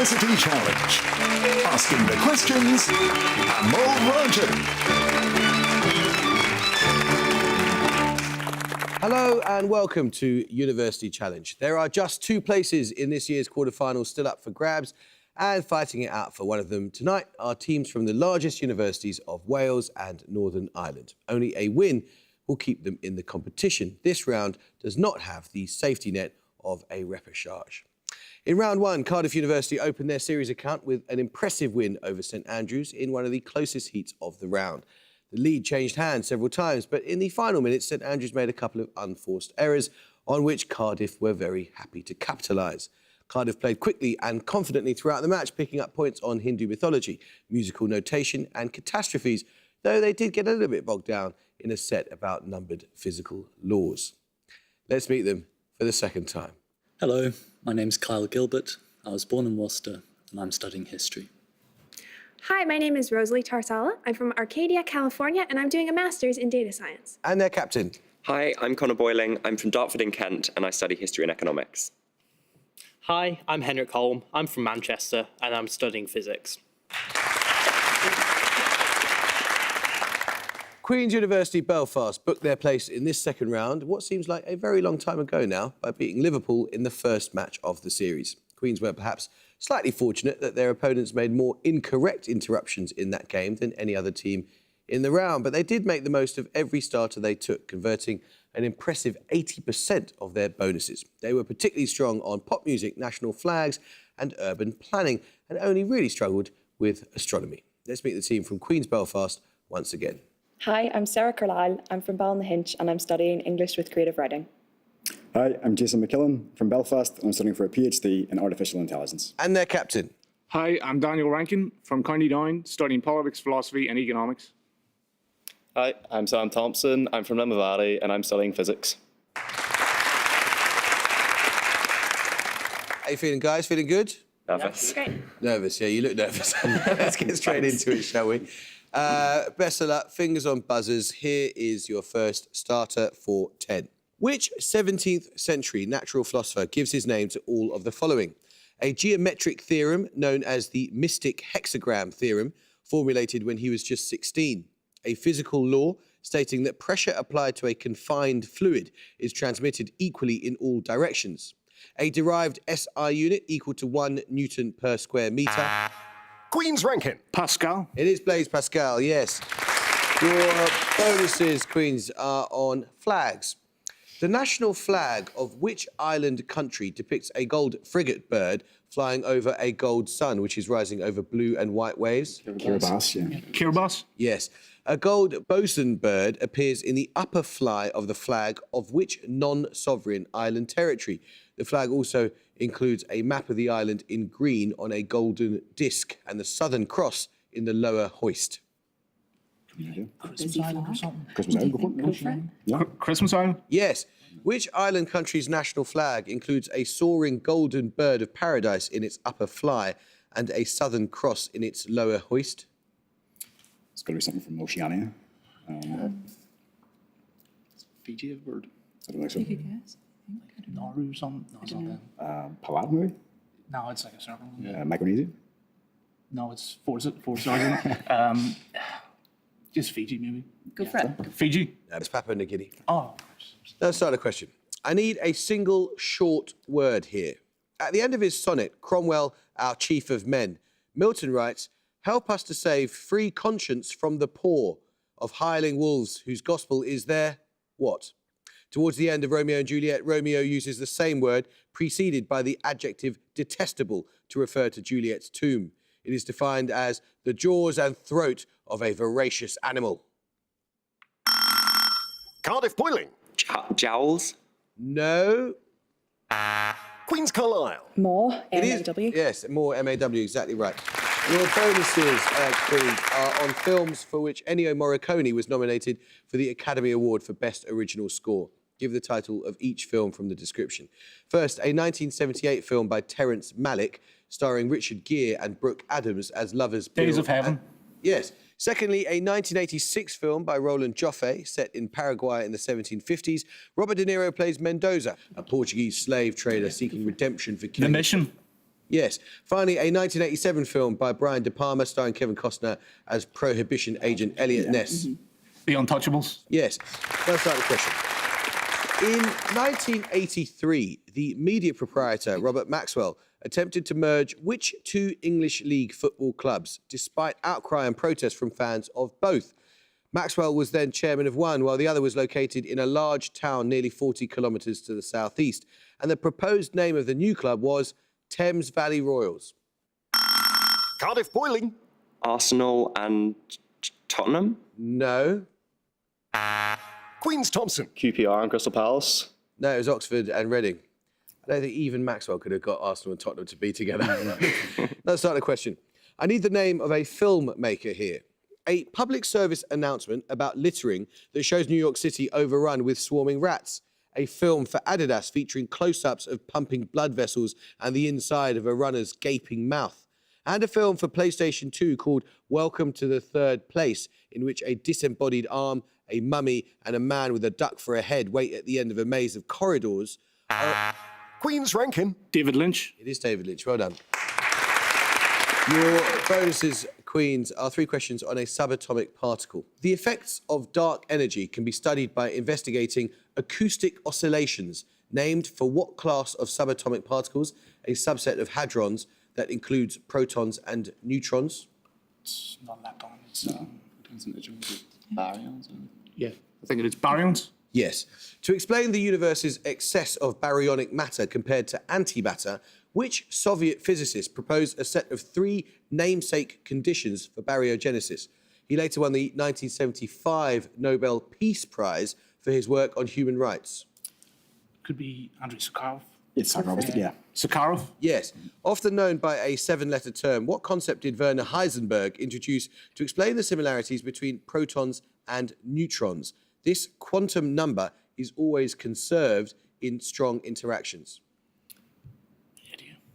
University Challenge. Asking the questions, Amol Rajan. Hello and welcome to University Challenge. There are just two places in this year's quarterfinals still up for grabs, and fighting it out for one of them tonight are teams from the largest universities of Wales and Northern Ireland. Only a win will keep them in the competition. This round does not have the safety net of a repechage. In round one, Cardiff University opened their series account with an impressive win over St Andrews in one of the closest heats of the round. The lead changed hands several times, but in the final minutes, St Andrews made a couple of unforced errors on which Cardiff were very happy to capitalise. Cardiff played quickly and confidently throughout the match, picking up points on Hindu mythology, musical notation and catastrophes, though they did get a little bit bogged down in a set about numbered physical laws. Let's meet them for the second time. Hello, my name's Kyle Gilbert. I was born in Worcester and I'm studying history. Hi, my name is Rosalie Tarsala. I'm from Arcadia, California, and I'm doing a master's in data science. And their captain. Hi, I'm Connor Boyling. I'm from Dartford in Kent and I study history and economics. Hi, I'm Henrik Holm. I'm from Manchester and I'm studying physics. Queen's University Belfast booked their place in this second round, what seems like a very long time ago now, by beating Liverpool in the first match of the series. Queens were perhaps slightly fortunate that their opponents made more incorrect interruptions in that game than any other team in the round, but they did make the most of every starter they took, converting an impressive 80% of their bonuses. They were particularly strong on pop music, national flags and urban planning, and only really struggled with astronomy. Let's meet the team from Queen's Belfast once again. Hi, I'm Sarah Carlisle. I'm from Ballinhinch and I'm studying English with creative writing. Hi, I'm Jason McKillen from Belfast and I'm studying for a PhD in artificial intelligence. And their captain. Hi, I'm Daniel Rankin from County Down, studying politics, philosophy and economics. Hi, I'm Sam Thompson. I'm from Limavady and I'm studying physics. How you feeling, guys? Feeling good? Nervous. Great. Nervous, yeah, you look nervous. Let's get straight into it, shall we? Best of luck, fingers on buzzers. Here is your first starter for 10. Which 17th century natural philosopher gives his name to all of the following? A geometric theorem known as the mystic hexagram theorem, formulated when he was just 16. A physical law stating that pressure applied to a confined fluid is transmitted equally in all directions. A derived SI unit equal to 1 Newton per square metre. Queen's ranking. Pascal. It is Blaise Pascal, yes. Your bonuses, Queens, are on flags. The national flag of which island country depicts a gold frigate bird flying over a gold sun, which is rising over blue and white waves? Kiribati, yeah. Kiribati. Yes. A gold bosun bird appears in the upper fly of the flag of which non-sovereign island territory? The flag also includes a map of the island in green on a golden disc and the Southern Cross in the lower hoist. Christmas Island or something? Christmas Island, go for it. Yeah. Christmas Island. Yes. Which island country's national flag includes a soaring golden bird of paradise in its upper fly and a Southern Cross in its lower hoist? It's got to be something from Oceania. Fiji a bird? I don't think so. You could guess. Nauru or something? No, it's not that. Palau, maybe? No, it's like a circle. Micronesia? No, it's four circle. Just Fiji, maybe. Go for it. Fiji. No, it's Papua New Guinea. Oh. Let's start a question. I need a single short word here. At the end of his sonnet, Cromwell, our chief of men, Milton writes, "Help us to save free conscience from the paw of hireling wolves whose gospel is their what?" Towards the end of Romeo and Juliet, Romeo uses the same word, preceded by the adjective detestable, to refer to Juliet's tomb. It is defined as the jaws and throat of a voracious animal. Cardiff Boiling. Jowls. No. Queen's Carlisle. More, It is, M-A-W. yes, more M-A-W, exactly right. Your bonuses, Queen, are on films for which Ennio Morricone was nominated for the Academy Award for Best Original Score. Give the title of each film from the description. First, a 1978 film by Terrence Malick, starring Richard Gere and Brooke Adams as lovers. Days Bill of Heaven. Yes. Secondly, a 1986 film by Roland Joffe, set in Paraguay in the 1750s. Robert De Niro plays Mendoza, a Portuguese slave trader seeking redemption for killing... The Mission. Yes. Finally, a 1987 film by Brian De Palma starring Kevin Costner as Prohibition agent Elliot Ness. The Untouchables. Yes. Let's start the question. In 1983, the media proprietor Robert Maxwell attempted to merge which two English League football clubs, despite outcry and protest from fans of both? Maxwell was then chairman of one, while the other was located in a large town nearly 40 kilometres to the southeast. And the proposed name of the new club was Thames Valley Royals. Cardiff boiling. Arsenal and Tottenham? No. Queen's Thompson. QPR and Crystal Palace. No, it was Oxford and Reading. I don't think even Maxwell could have got Arsenal and Tottenham to be together. Let's start the question. I need the name of a filmmaker here. A public service announcement about littering that shows New York City overrun with swarming rats. A film for Adidas featuring close-ups of pumping blood vessels and the inside of a runner's gaping mouth. And a film for PlayStation 2 called Welcome to the Third Place, in which a disembodied arm, a mummy and a man with a duck for a head wait at the end of a maze of corridors. Queen's ranking. David Lynch. It is David Lynch. Well done. Your bonuses, Queens, are 3 questions on a subatomic particle. The effects of dark energy can be studied by investigating acoustic oscillations named for what class of subatomic particles? A subset of hadrons that includes protons and neutrons. It's not leptons. It's baryons. Yeah, I think it is baryons. Yes. To explain the universe's excess of baryonic matter compared to antimatter, which Soviet physicist proposed a set of 3 namesake conditions for baryogenesis? He later won the 1975 Nobel Peace Prize for his work on human rights. Could be Andrei Sakharov. It's Sakharov, yeah. Sakharov. Yes. Often known by a 7-letter term, what concept did Werner Heisenberg introduce to explain the similarities between protons and neutrons? This quantum number is always conserved in strong interactions.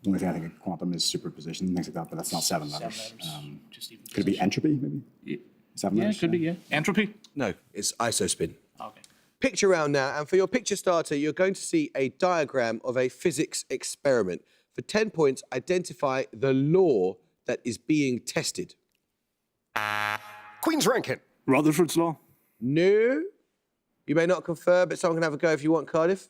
The only thing I think of quantum is superposition, things like that, but that's not 7 letters. Just even Could it be entropy, maybe? Yeah, 7 letters? it could be, yeah. Entropy? No, it's isospin. Okay. Picture round now, and for your picture starter, you're going to see a diagram of a physics experiment. For 10 points, identify the law that is being tested. Queen's ranking. Rutherford's Law. No. You may not confer, but someone can have a go if you want, Cardiff.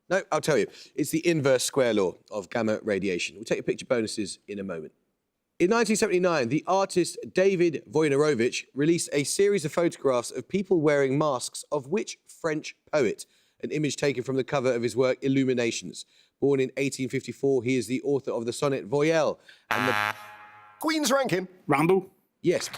No, I'll tell you. It's the inverse square law of gamma radiation. We'll take your picture bonuses in a moment. In 1979, the artist David Wojnarowicz released a series of photographs of people wearing masks of which French poet? An image taken from the cover of his work Illuminations. Born in 1854, he is the author of the sonnet Voyelle and the... Queen's ranking. Rambo. Yes.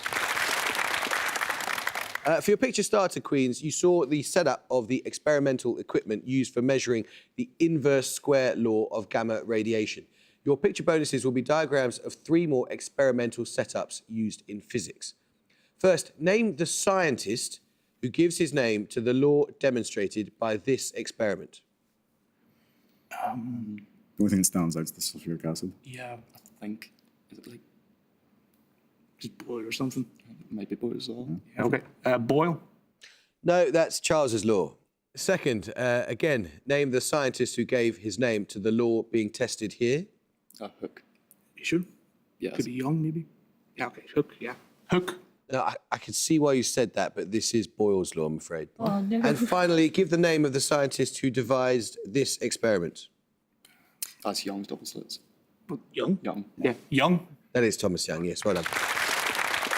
For your picture starter, Queens, you saw the setup of the experimental equipment used for measuring the inverse square law of gamma radiation. Your picture bonuses will be diagrams of 3 more experimental setups used in physics. First, name the scientist who gives his name to the law demonstrated by this experiment. The only thing that stands out is the sulfuric acid. Yeah, I think. Is it like Just Boyle or something. maybe Boyle's Law? Yeah, okay. Boyle. No, that's Charles's law. Second, again, name the scientist who gave his name to the law being tested here. Hook. You sure? Yes. Could be Young, maybe. Yeah, okay. Hook, yeah. Hook. No, I can see why you said that, but this is Boyle's law, I'm afraid. Oh, no. And finally, give the name of the scientist who devised this experiment. That's Young's double slits. Young? Young. Yeah. Young. That is Thomas Young, yes, well done.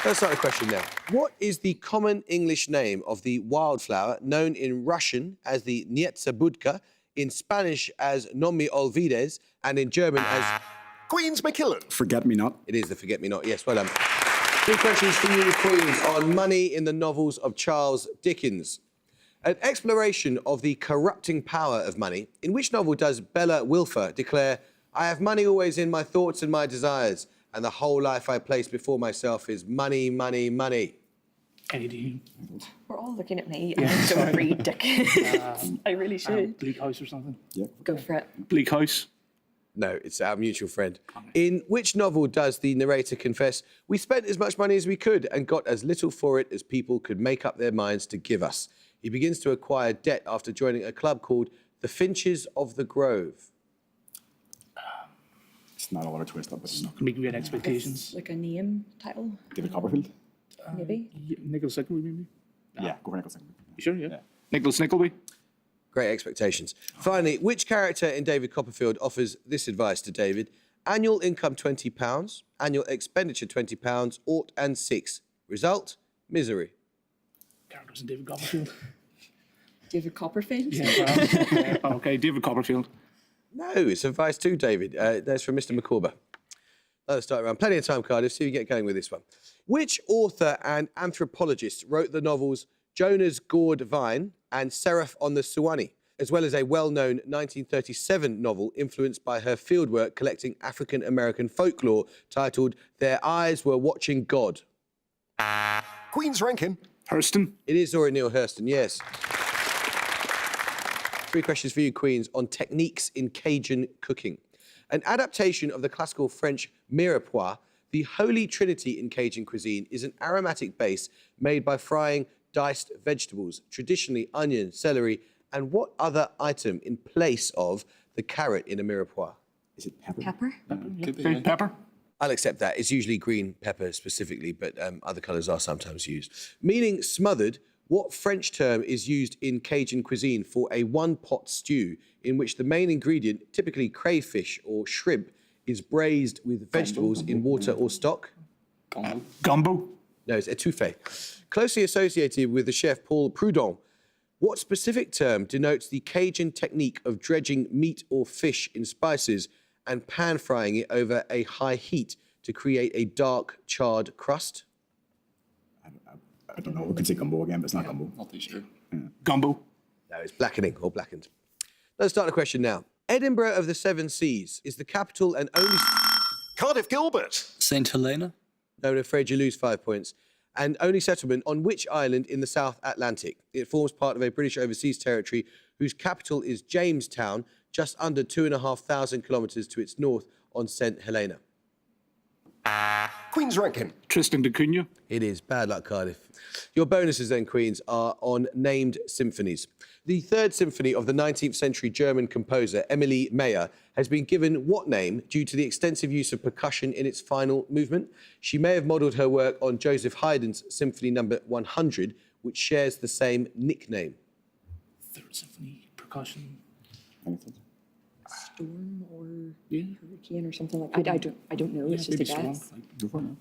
Let's start the question now. What is the common English name of the wildflower known in Russian as the Nietzabudka, in Spanish as No me olvides, and in German as... Queen's McKillen. Forget-me-not. It is the forget-me-not, yes, well done. 3 questions for you, Queens, on money in the novels of Charles Dickens. An exploration of the corrupting power of money. In which novel does Bella Wilfer declare, I have money always in my thoughts and my desires, and the whole life I place before myself is money, money, money? Eddie. We're all looking at me. I don't read Dickens. I really should. Bleak House or something. Yep. Go for it. Bleak House. No, it's our mutual friend. In which novel does the narrator confess, we spent as much money as we could and got as little for it as people could make up their minds to give us? He begins to acquire debt after joining a club called the Finches of the Grove. It's not a lot of twist up, but it's not. Can make great expectations. Like a name title, David Copperfield? maybe. Nicholas Nickleby, maybe? Yeah, go for Nicholson. You sure? Yeah. Nicholas Nickleby. Great expectations. Finally, which character in David Copperfield offers this advice to David? Annual income £20, annual expenditure £20, ought and 6. Result, misery. Characters in David Copperfield. David Copperfield. Yeah, okay, David Copperfield. No, it's advice to David. That's from Mr. McCorber. Let's start around. Plenty of time, Cardiff. See if you get going with this one. Which author and anthropologist wrote the novels Jonah's Gourd Vine and Seraph on the Suwannee, as well as a well-known 1937 novel influenced by her fieldwork collecting African-American folklore titled Their Eyes Were Watching God? Queen's ranking. Hurston. It is Zora Neale Hurston, yes. 3 questions for you, Queens, on techniques in Cajun cooking. An adaptation of the classical French mirepoix, the Holy Trinity in Cajun cuisine is an aromatic base made by frying diced vegetables, traditionally onion, celery, and what other item in place of the carrot in a mirepoix? Is it pepper? Pepper. Could be. Pepper. I'll accept that. It's usually green pepper specifically, but other colours are sometimes used. Meaning smothered, what French term is used in Cajun cuisine for a one-pot stew in which the main ingredient, typically crayfish or shrimp, is braised with vegetables in water or stock? Gumbo. No, it's etouffee. Closely associated with the chef Paul Prudhomme, what specific term denotes the Cajun technique of dredging meat or fish in spices and pan-frying it over a high heat to create a dark, charred crust? I don't know. We could say gumbo again, but it's not gumbo. Not too sure. Gumbo. No, it's blackening or blackened. Let's start the question now. Edinburgh of the Seven Seas is the capital and only... Cardiff Gilbert. St. Helena. No, I'm afraid you lose 5 points. And only settlement on which island in the South Atlantic? It forms part of a British overseas territory whose capital is Jamestown, just under 2,500 kilometres to its north on St. Helena. Queen's ranking. Tristan da Cunha. It is. Bad luck, Cardiff. Your bonuses then, Queens, are on named symphonies. The third symphony of the 19th century German composer Emily Meyer has been given what name due to the extensive use of percussion in its final movement? She may have modelled her work on Joseph Haydn's Symphony No. 100, which shares the same nickname. Third Symphony. Percussion. Storm or Yeah. hurricane or something like that. I don't know. It's just a guess.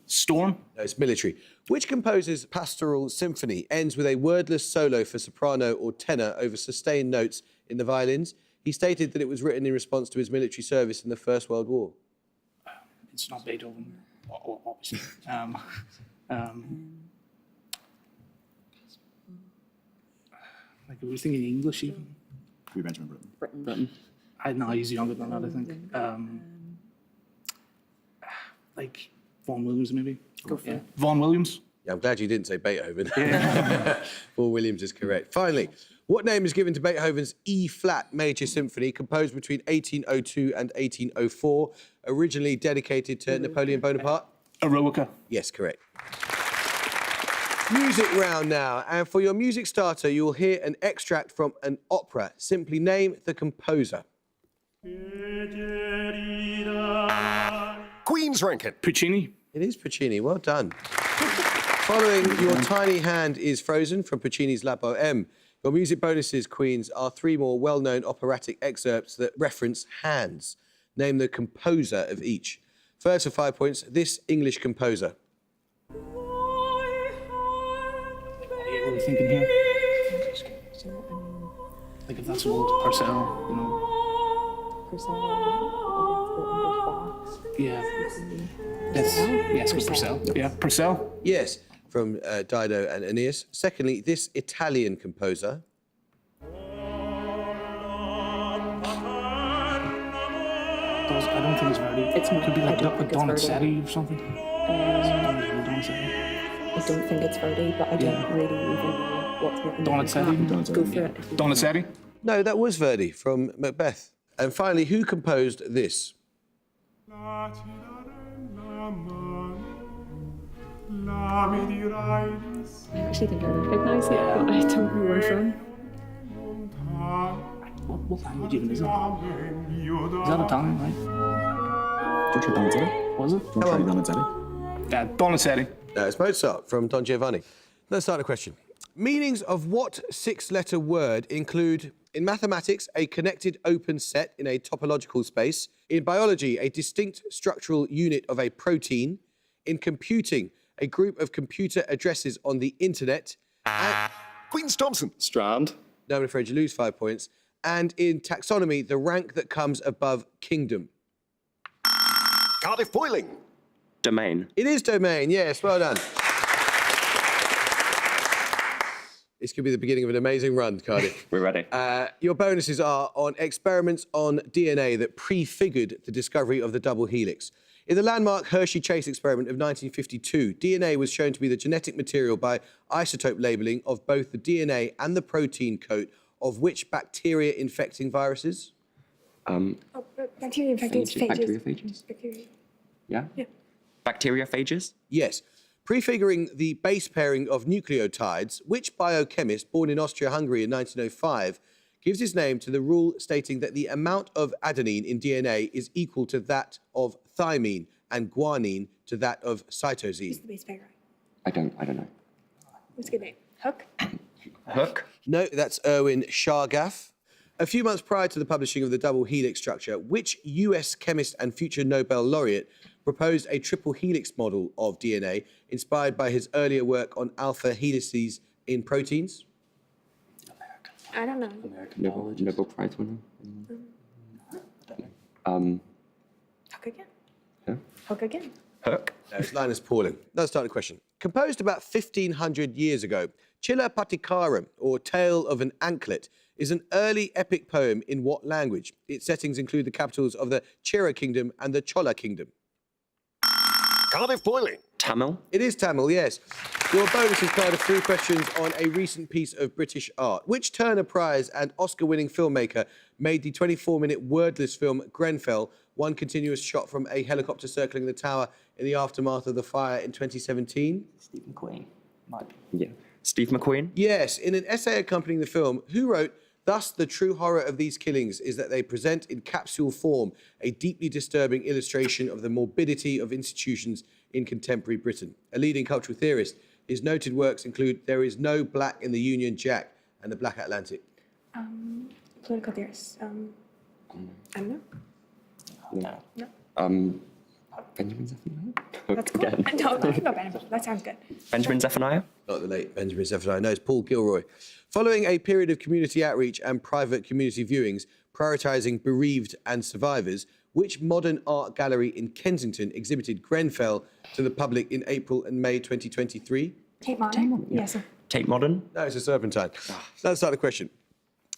Storm. No, it's military. Which composer's pastoral symphony ends with a wordless solo for soprano or tenor over sustained notes in the violins? He stated that it was written in response to his military service in the First World War. It's not Beethoven, obviously. Like I was thinking English even. We Benjamin Britten. Britain. I know he's younger than that, I think. Like Vaughan Williams, maybe. Go for it. Vaughan Williams. Yeah, I'm glad you didn't say Beethoven. Paul Williams is correct. Finally, what name is given to Beethoven's E-flat major symphony composed between 1802 and 1804, originally dedicated to Napoleon Bonaparte? Eroica. Yes, correct. Music round now, and for your music starter, you'll hear an extract from an opera. Simply name the composer. Queen's ranking. Puccini. It is Puccini. Well done. Following Your Tiny Hand is Frozen from Puccini's La Bohème. Your music bonuses, Queens, are 3 more well-known operatic excerpts that reference hands. Name the composer of each. First for 5 points, this English composer. What are you thinking here? Like if that's old Purcell, you know. Yeah. Yes, Purcell. Yeah, Purcell. Yes, from Dido and Aeneas. Secondly, this Italian composer. I don't think it's Verdi. It's not. Could be I like don't think it's Verdi. Donizetti or something. I don't think it's Verdi, but I don't really even know what's written. Donizetti. Go for it. Donizetti. No, that was Verdi from Macbeth. And finally, who composed this? I actually think I recognise it, but I don't know where from. What language even is that? Is that Italian, right? What was it? Donizetti. Yeah, Donizetti. No, it's Mozart from Don Giovanni. Let's start a question. Meanings of what six-letter word include, in mathematics, a connected open set in a topological space, in biology, a distinct structural unit of a protein, in computing, a group of computer addresses on the internet, and... Queen's Thompson. Strand. No, I'm afraid you lose 5 points. And in taxonomy, the rank that comes above kingdom. Cardiff Boiling. Domain. It is domain, yes, well done. This could be the beginning of an amazing run, Cardiff. We're ready. Your bonuses are on experiments on DNA that prefigured the discovery of the double helix. In the landmark Hershey-Chase experiment of 1952, DNA was shown to be the genetic material by isotope labeling of both the DNA and the protein coat of which bacteria-infecting viruses? Bacteria-infecting phages. Bacteriophages? Bacteria. Yeah? Yeah. Bacteriophages? Yes. Prefiguring the base pairing of nucleotides, which biochemist, born in Austria-Hungary in 1905, gives his name to the rule stating that the amount of adenine in DNA is equal to that of thymine and guanine to that of cytosine. Who's the base pair? I don't know. What's a good name? Hook? Hook? No, that's Erwin Chargaff. A few months prior to the publishing of the double helix structure, which US chemist and future Nobel laureate proposed a triple helix model of DNA inspired by his earlier work on alpha helices in proteins? I don't know. Nobel Prize winner? Hook again. Yeah. Hook again. Hook? No, it's Linus Pauling. Let's start the question. Composed about 1,500 years ago, Chilla Patikaram, or Tale of an Anklet, is an early epic poem in what language? Its settings include the capitals of the Chera Kingdom and the Chola Kingdom. Cardiff Boiling. Tamil? It is Tamil, yes. Your bonus is part of 3 questions on a recent piece of British art. Which Turner Prize and Oscar-winning filmmaker made the 24-minute wordless film Grenfell, one continuous shot from a helicopter circling the tower in the aftermath of the fire in 2017? Steve McQueen. Might be. Yeah. Steve McQueen? Yes, in an essay accompanying the film, who wrote, "Thus, the true horror of these killings is that they present in capsule form a deeply disturbing illustration of the morbidity of institutions in contemporary Britain." A leading cultural theorist, his noted works include There Is No Black in the Union Jack and The Black Atlantic. Political theorist. I don't know. No. No. Benjamin Zephaniah? That's cool. No, Benjamin. That sounds good. Benjamin Zephaniah? Not the late Benjamin Zephaniah, no, it's Paul Gilroy. Following a period of community outreach and private community viewings, prioritising bereaved and survivors, which modern art gallery in Kensington exhibited Grenfell to the public in April and May 2023? Tate Modern? Yes, sir. Tate Modern? No, it's a Serpentine. Let's start the question.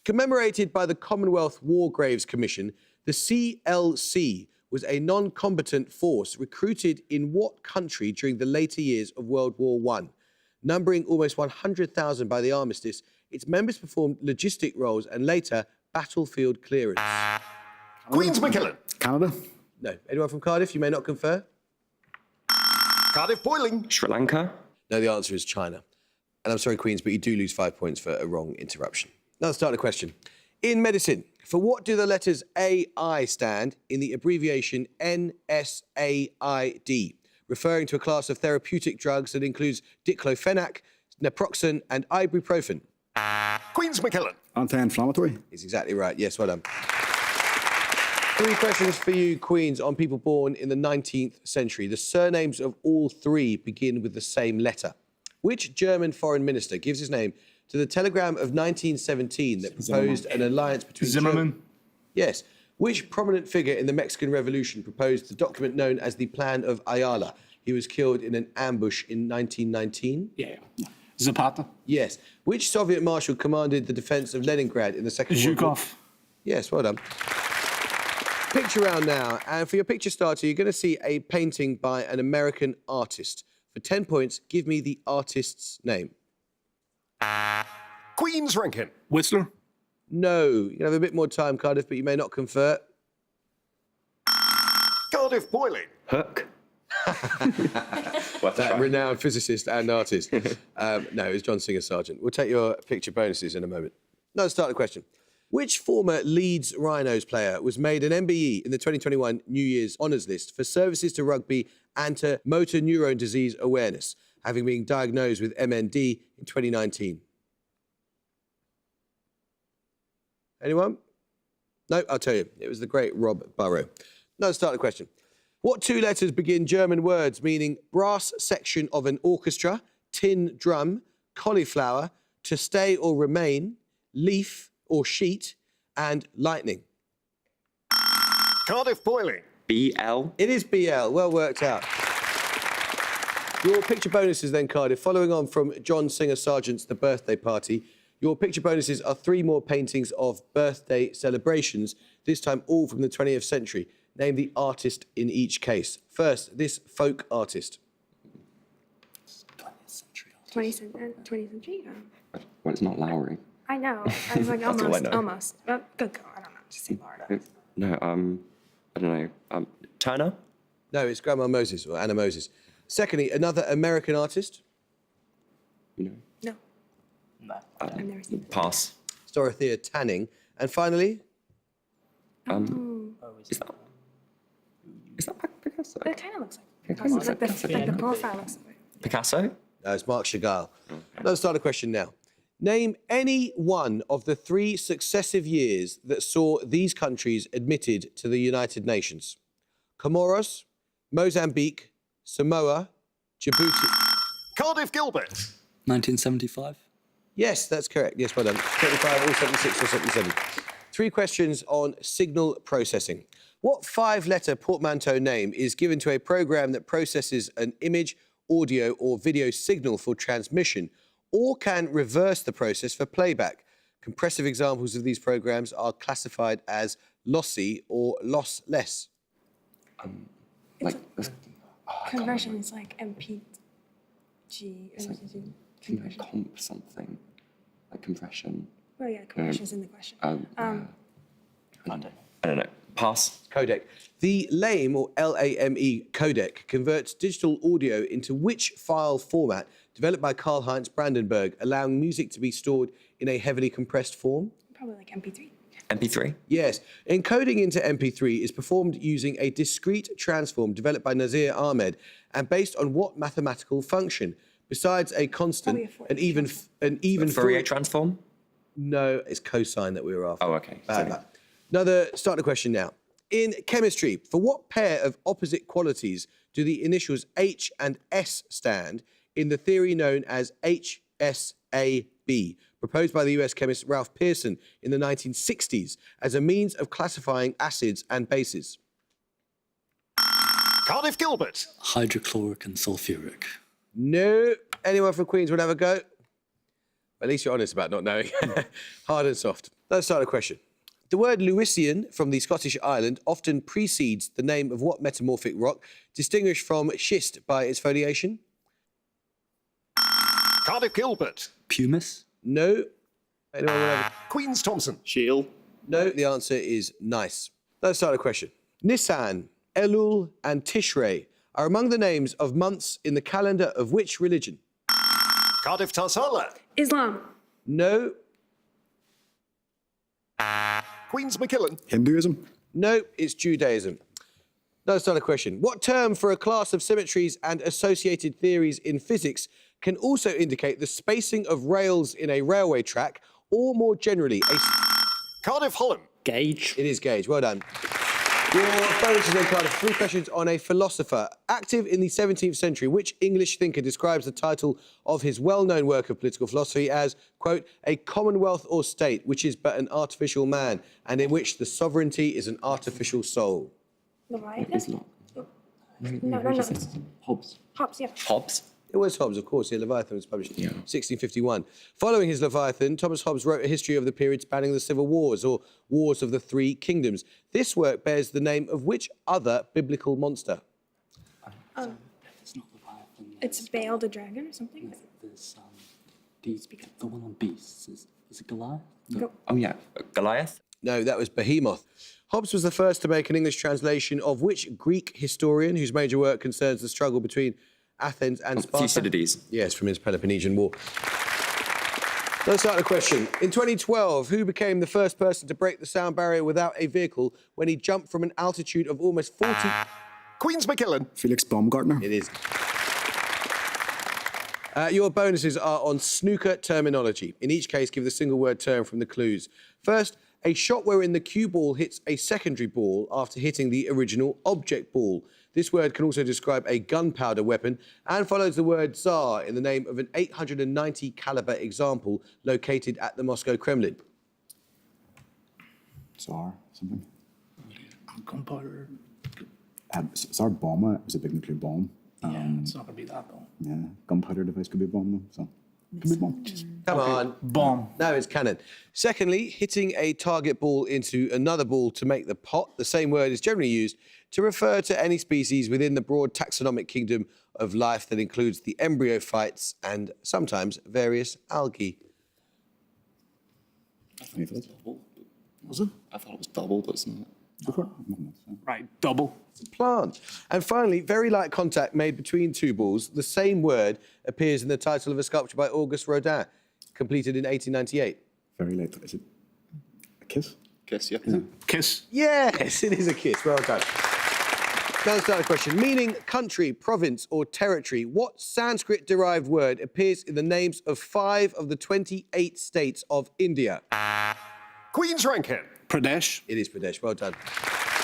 Commemorated by the Commonwealth War Graves Commission, the CLC was a non-combatant force recruited in what country during the later years of World War I? Numbering almost 100,000 by the armistice, its members performed logistic roles and later battlefield clearance. Queen's Macmillan. Canada. No. Anyone from Cardiff? You may not confer. Cardiff Boiling. Sri Lanka? No, the answer is China. And I'm sorry, Queens, but you do lose 5 points for a wrong interruption. Now let's start the question. In medicine, for what do the letters AI stand in the abbreviation NSAID, referring to a class of therapeutic drugs that includes diclofenac, naproxen, and ibuprofen? Queen's Macmillan. Anti-inflammatory. Is exactly right. Yes, well done. 3 questions for you, Queens, on people born in the 19th century. The surnames of all 3 begin with the same letter. Which German foreign minister gives his name to the telegram of 1917 that proposed an alliance between... Zimmerman. Yes. Which prominent figure in the Mexican Revolution proposed the document known as the Plan of Ayala? He was killed in an ambush in 1919. Yeah. Zapata. Yes. Which Soviet marshal commanded the defense of Leningrad in the Second World War? Zhukov. Yes, well done. Picture round now, and for your picture starter, you're going to see a painting by an American artist. For 10 points, give me the artist's name. Queen's Rankin. Whistler. No. You can have a bit more time, Cardiff, but you may not convert. Cardiff Boiling. Hook? That renowned physicist and artist. No, it was John Singer Sargent. We'll take your picture bonuses in a moment. Now, let's start the question. Which former Leeds Rhinos player was made an MBE in the 2021 New Year's Honours List for services to rugby and to motor neurone disease awareness, having been diagnosed with MND in 2019? Anyone? No, I'll tell you. It was the great Rob Burrow. No, start the question. What two letters begin German words meaning brass section of an orchestra, tin drum, cauliflower, to stay or remain, leaf or sheet, and lightning? Cardiff boiling. BL. It is BL. Well worked out. Your picture bonuses then, Cardiff. Following on from John Singer Sargent's The Birthday Party, your picture bonuses are 3 more paintings of birthday celebrations, this time all from the 20th century. Name the artist in each case. First, this folk artist. 20th century? Oh. Well, it's not Lowry. I know. I was like, That's all I almost, know. almost. Oh, good girl. I don't know. Just say Florida. No, I don't know. Turner? No, it's Grandma Moses or Anna Moses. Secondly, another American artist. You know. No. No. I've never seen it. Pass. Dorothea Tanning. And finally, Is that Picasso? It kind of looks like It kinda looks like like the profile looks like. Picasso? no, it's Marc Chagall. Let's start a question now. Name any one of the 3 successive years that saw these countries admitted to the United Nations. Comoros, Mozambique, Samoa, Djibouti. Cardiff Gilbert. 1975. Yes, that's correct. Yes, well done. 75 or 76 or 77. 3 questions on signal processing. What 5-letter portmanteau name is given to a program that processes an image, audio or video signal for transmission or can reverse the process for playback? Compressive examples of these programs are classified as lossy or lossless. Conversion is like MPG. Conversion. Comp something. Like compression. Well, yeah, conversion is in the question. I don't know. Pass. Codec. The LAME, or LAME codec, converts digital audio into which file format developed by Karl-Heinz Brandenburg, allowing music to be stored in a heavily compressed form? Probably like MP3. MP3? Yes. Encoding into MP3 is performed using a discrete transform developed by Nazir Ahmed and based on what mathematical function? Besides a constant, Probably a an even Fourier transform? No, it's cosine that we were after. Oh, okay. Bad Sorry. luck. Another start the question now. In chemistry, for what pair of opposite qualities do the initials H and S stand in the theory known as HSAB, proposed by the US chemist Ralph Pearson in the 1960s as a means of classifying acids and bases? Cardiff Gilbert. Hydrochloric and sulfuric. No. Anyone from Queens would have a go? At least you're honest about not knowing. Hard and soft. Let's start a question. The word Lewisian from the Scottish island often precedes the name of what metamorphic rock, distinguished from schist by its foliation? Cardiff Gilbert. Pumice. No. Anyone will have Queen's Thompson. Shield. No, the answer is nice. Let's start a question. Nisan, Elul, and Tishrei are among the names of months in the calendar of which religion? Cardiff Tarsala. Islam. No. Queen's McKillen. Hinduism? No, it's Judaism. Let's start a question. What term for a class of symmetries and associated theories in physics can also indicate the spacing of rails in a railway track, or more generally, Cardiff Holham. Gauge. It is gauge. Well done. Your bonus is then Cardiff. 3 questions on a philosopher. Active in the 17th century, which English thinker describes the title of his well-known work of political philosophy as, quote, a commonwealth or state which is but an artificial man and in which the sovereignty is an artificial soul? Leviathan? No. Hobbes. Hobbes, yeah. Hobbes? It was Hobbes, of course. Yeah, Leviathan was published in 1651. Following his Leviathan, Thomas Hobbes wrote a history of the period spanning the Civil Wars, or Wars of the Three Kingdoms. This work bears the name of which other biblical monster? It's not Leviathan. It's Baal the dragon or something. There's the one on beasts. Is it Goliath? Go. Oh, yeah. Goliath? No, that was Behemoth. Hobbes was the first to make an English translation of which Greek historian whose major work concerns the struggle between Athens and Sparta? Thucydides. Yes, from his Peloponnesian War. Let's start the question. In 2012, who became the first person to break the sound barrier without a vehicle when he jumped from an altitude of almost 40... Queen's McKillen. Felix Baumgartner. It is. Your bonuses are on snooker terminology. In each case, give the single word term from the clues. First, a shot wherein the cue ball hits a secondary ball after hitting the original object ball. This word can also describe a gunpowder weapon and follows the word Tsar in the name of an 890 caliber example located at the Moscow Kremlin. Tsar, something. Gunpowder. Tsar bomb was a big nuclear bomb. Yeah, it's not gonna be that though. Yeah, gunpowder device could be a bomb though, so could be a bomb. Come on. Bomb. No, it's cannon. Secondly, hitting a target ball into another ball to make the pot. The same word is generally used to refer to any species within the broad taxonomic kingdom of life that includes the embryophytes and sometimes various algae. Any thoughts? Was it? I thought it was double, but it's not. Go for it. Right, double. It's a plant. And finally, very light contact made between two balls. The same word appears in the title of a sculpture by Auguste Rodin, completed in 1898. Very late. Is it a kiss? Kiss, yeah. Kiss. Yes, it is a kiss. Well done. Now let's start the question. Meaning country, province or territory, what Sanskrit-derived word appears in the names of 5 of the 28 states of India? Queen's Rankin. Pradesh. It is Pradesh. Well done.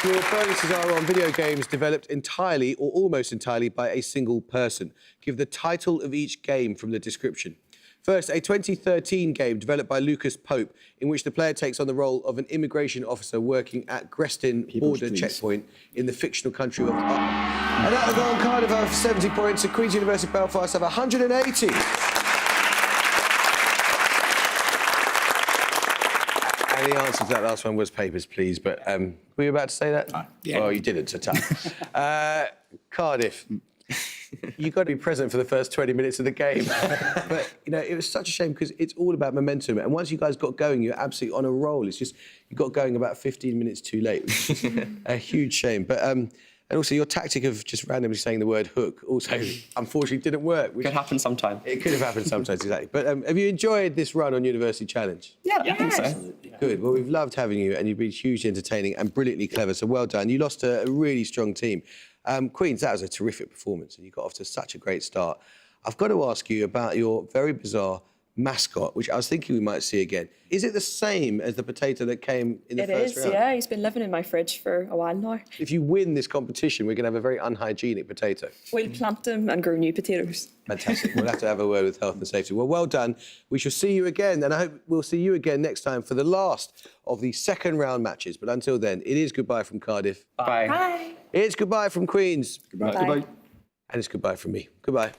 Your bonuses are on video games developed entirely or almost entirely by a single person. Give the title of each game from the description. First, a 2013 game developed by Lucas Pope, in which the player takes on the role of an immigration officer working at Grestin border checkpoint in the fictional country of... And that will go on Cardiff have 70 points, and Queen's University Belfast have 180. And the answer to that last one was papers, please. But were you about to say that? Yeah. Well, you didn't, so tough. Cardiff, you've got to be present for the first 20 minutes of the game. But, you know, it was such a shame because it's all about momentum. And once you guys got going, you're absolutely on a roll. It's just you got going about 15 minutes too late, which is a huge shame. But and also your tactic of just randomly saying the word hook also, unfortunately, didn't work. Could happen sometime. It could have happened sometimes, exactly. But have you enjoyed this run on University Challenge? Yeah, I think so. Good. Well, we've loved having you, and you've been hugely entertaining and brilliantly clever, so well done. You lost to a really strong team. Queens, that was a terrific performance, and you got off to such a great start. I've got to ask you about your very bizarre mascot, which I was thinking we might see again. Is it the same as the potato that came in the first round? It is, yeah. He's been living in my fridge for a while now. If you win this competition, we're going to have a very unhygienic potato. We'll plant them and grow new potatoes. Fantastic. We'll have to have a word with health and safety. Well, well done. We shall see you again, and I hope we'll see you again next time for the last of the second round matches. But until then, it is goodbye from Cardiff. Bye. Bye. It's goodbye from Queens. Goodbye. Bye. Goodbye. And it's goodbye from me. Goodbye.